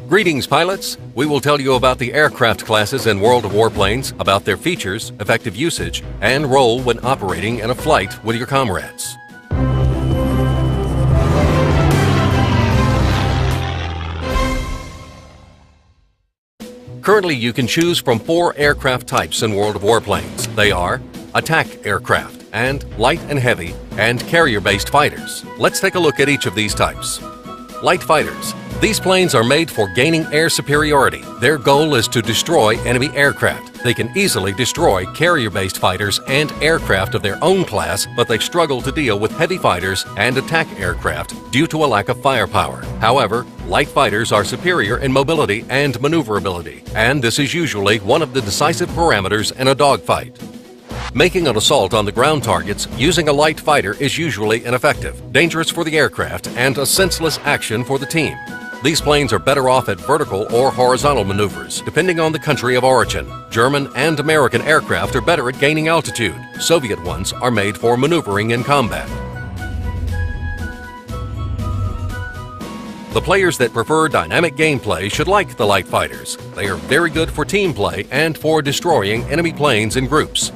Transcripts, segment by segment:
Greetings, pilots! We will tell you about the aircraft classes in World of Warplanes, about their features, effective usage, and role when operating in a flight with your comrades. Currently, you can choose from 4 aircraft types in World of Warplanes. They are attack aircraft, and light and heavy, and carrier-based fighters. Let's take a look at each of these types. Light fighters. These planes are made for gaining air superiority. Their goal is to destroy enemy aircraft. They can easily destroy carrier-based fighters and aircraft of their own class, but they struggle to deal with heavy fighters and attack aircraft due to a lack of firepower. However, light fighters are superior in mobility and maneuverability, and this is usually one of the decisive parameters in a dogfight. Making an assault on the ground targets using a light fighter is usually ineffective, dangerous for the aircraft, and a senseless action for the team. These planes are better off at vertical or horizontal maneuvers, depending on the country of origin. German and American aircraft are better at gaining altitude. Soviet ones are made for maneuvering in combat. The players that prefer dynamic gameplay should like the light fighters. They are very good for team play and for destroying enemy planes in groups.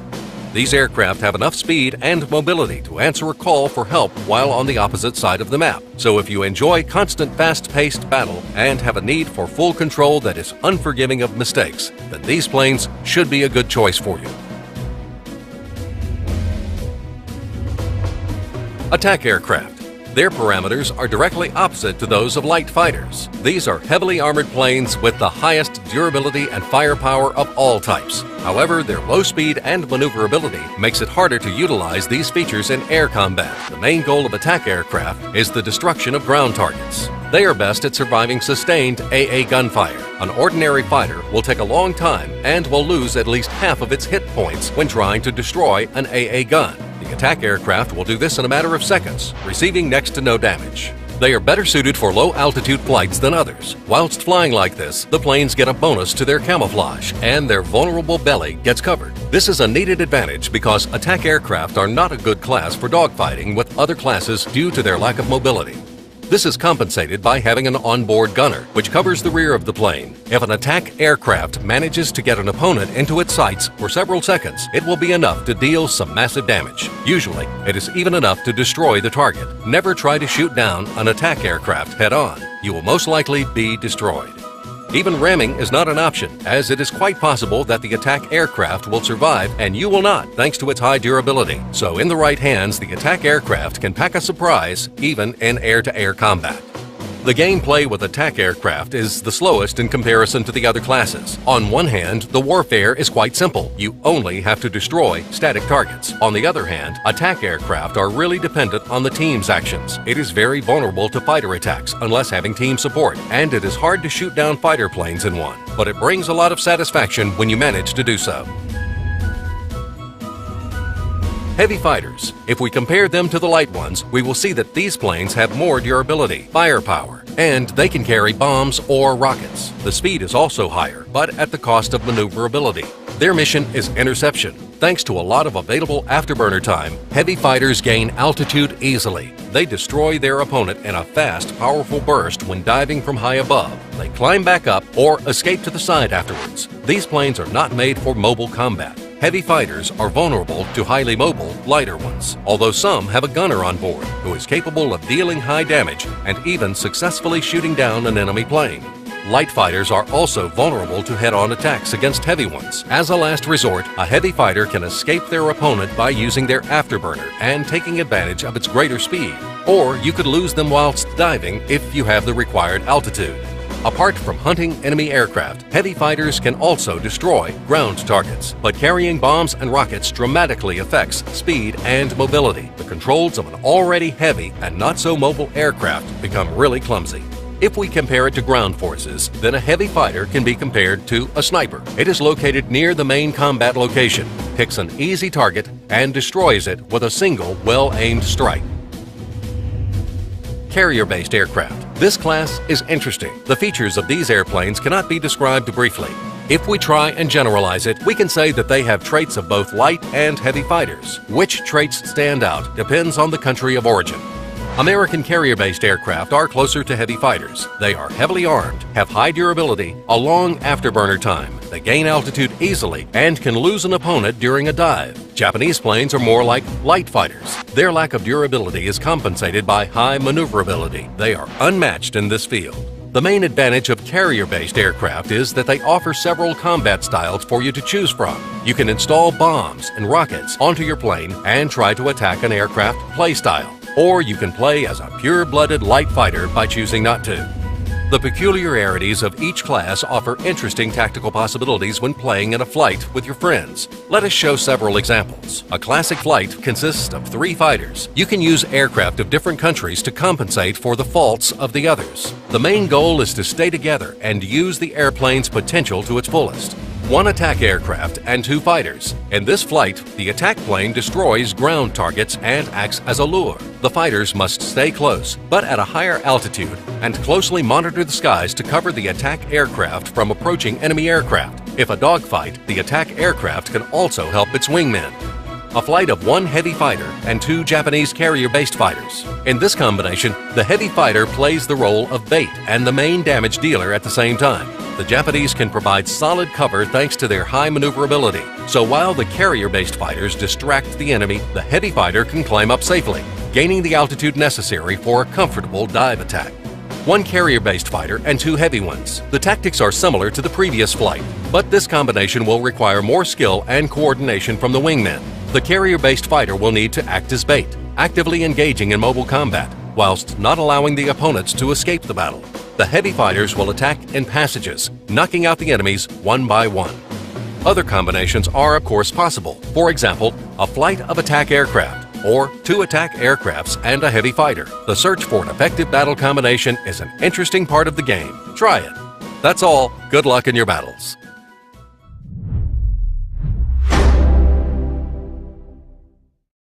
These aircraft have enough speed and mobility to answer a call for help while on the opposite side of the map. So if you enjoy constant fast-paced battle and have a need for full control that is unforgiving of mistakes, then these planes should be a good choice for you. Attack aircraft. Their parameters are directly opposite to those of light fighters. These are heavily armored planes with the highest durability and firepower of all types. However, their low speed and maneuverability makes it harder to utilize these features in air combat. The main goal of attack aircraft is the destruction of ground targets. They are best at surviving sustained AA gunfire. An ordinary fighter will take a long time and will lose at least half of its hit points when trying to destroy an AA gun. The attack aircraft will do this in a matter of seconds, receiving next to no damage. They are better suited for low-altitude flights than others. Whilst flying like this, the planes get a bonus to their camouflage, and their vulnerable belly gets covered. This is a needed advantage because attack aircraft are not a good class for dogfighting with other classes due to their lack of mobility. This is compensated by having an onboard gunner, which covers the rear of the plane. If an attack aircraft manages to get an opponent into its sights for several seconds, it will be enough to deal some massive damage. Usually, it is even enough to destroy the target. Never try to shoot down an attack aircraft head-on. You will most likely be destroyed. Even ramming is not an option, as it is quite possible that the attack aircraft will survive and you will not, thanks to its high durability. So in the right hands, the attack aircraft can pack a surprise, even in air-to-air combat. The gameplay with attack aircraft is the slowest in comparison to the other classes. On one hand, the warfare is quite simple. You only have to destroy static targets. On the other hand, attack aircraft are really dependent on the team's actions. It is very vulnerable to fighter attacks unless having team support, and it is hard to shoot down fighter planes in one. But it brings a lot of satisfaction when you manage to do so. Heavy fighters. If we compare them to the light ones, we will see that these planes have more durability, firepower, and they can carry bombs or rockets. The speed is also higher, but at the cost of maneuverability. Their mission is interception. Thanks to a lot of available afterburner time, heavy fighters gain altitude easily. They destroy their opponent in a fast, powerful burst when diving from high above. They climb back up or escape to the side afterwards. These planes are not made for mobile combat. Heavy fighters are vulnerable to highly mobile, lighter ones, although some have a gunner on board who is capable of dealing high damage and even successfully shooting down an enemy plane. Light fighters are also vulnerable to head-on attacks against heavy ones. As a last resort, a heavy fighter can escape their opponent by using their afterburner and taking advantage of its greater speed. Or you could lose them whilst diving if you have the required altitude. Apart from hunting enemy aircraft, heavy fighters can also destroy ground targets. But carrying bombs and rockets dramatically affects speed and mobility. The controls of an already heavy and not so mobile aircraft become really clumsy. If we compare it to ground forces, then a heavy fighter can be compared to a sniper. It is located near the main combat location, picks an easy target, and destroys it with a single well-aimed strike. Carrier-based aircraft. This class is interesting. The features of these airplanes cannot be described briefly. If we try and generalize it, we can say that they have traits of both light and heavy fighters. Which traits stand out depends on the country of origin. American carrier-based aircraft are closer to heavy fighters. They are heavily armed, have high durability, a long afterburner time. They gain altitude easily and can lose an opponent during a dive. Japanese planes are more like light fighters. Their lack of durability is compensated by high maneuverability. They are unmatched in this field. The main advantage of carrier-based aircraft is that they offer several combat styles for you to choose from. You can install bombs and rockets onto your plane and try to attack an aircraft playstyle. Or you can play as a pure-blooded light fighter by choosing not to. The peculiarities of each class offer interesting tactical possibilities when playing in a flight with your friends. Let us show several examples. A classic flight consists of 3 fighters. You can use aircraft of different countries to compensate for the faults of the others. The main goal is to stay together and use the airplane's potential to its fullest. 1 attack aircraft and 2 fighters. In this flight, the attack plane destroys ground targets and acts as a lure. The fighters must stay close, but at a higher altitude, and closely monitor the skies to cover the attack aircraft from approaching enemy aircraft. If a dogfight, the attack aircraft can also help its wingmen. A flight of 1 heavy fighter and 2 Japanese carrier-based fighters. In this combination, the heavy fighter plays the role of bait and the main damage dealer at the same time. The Japanese can provide solid cover thanks to their high maneuverability. So while the carrier-based fighters distract the enemy, the heavy fighter can climb up safely, gaining the altitude necessary for a comfortable dive attack. 1 carrier-based fighter and 2 heavy ones. The tactics are similar to the previous flight, but this combination will require more skill and coordination from the wingmen. The carrier-based fighter will need to act as bait, actively engaging in mobile combat, whilst not allowing the opponents to escape the battle. The heavy fighters will attack in passages, knocking out the enemies one by one. Other combinations are of course possible. For example, a flight of attack aircraft, or 2 attack aircrafts and a heavy fighter. The search for an effective battle combination is an interesting part of the game. Try it. That's all. Good luck in your battles.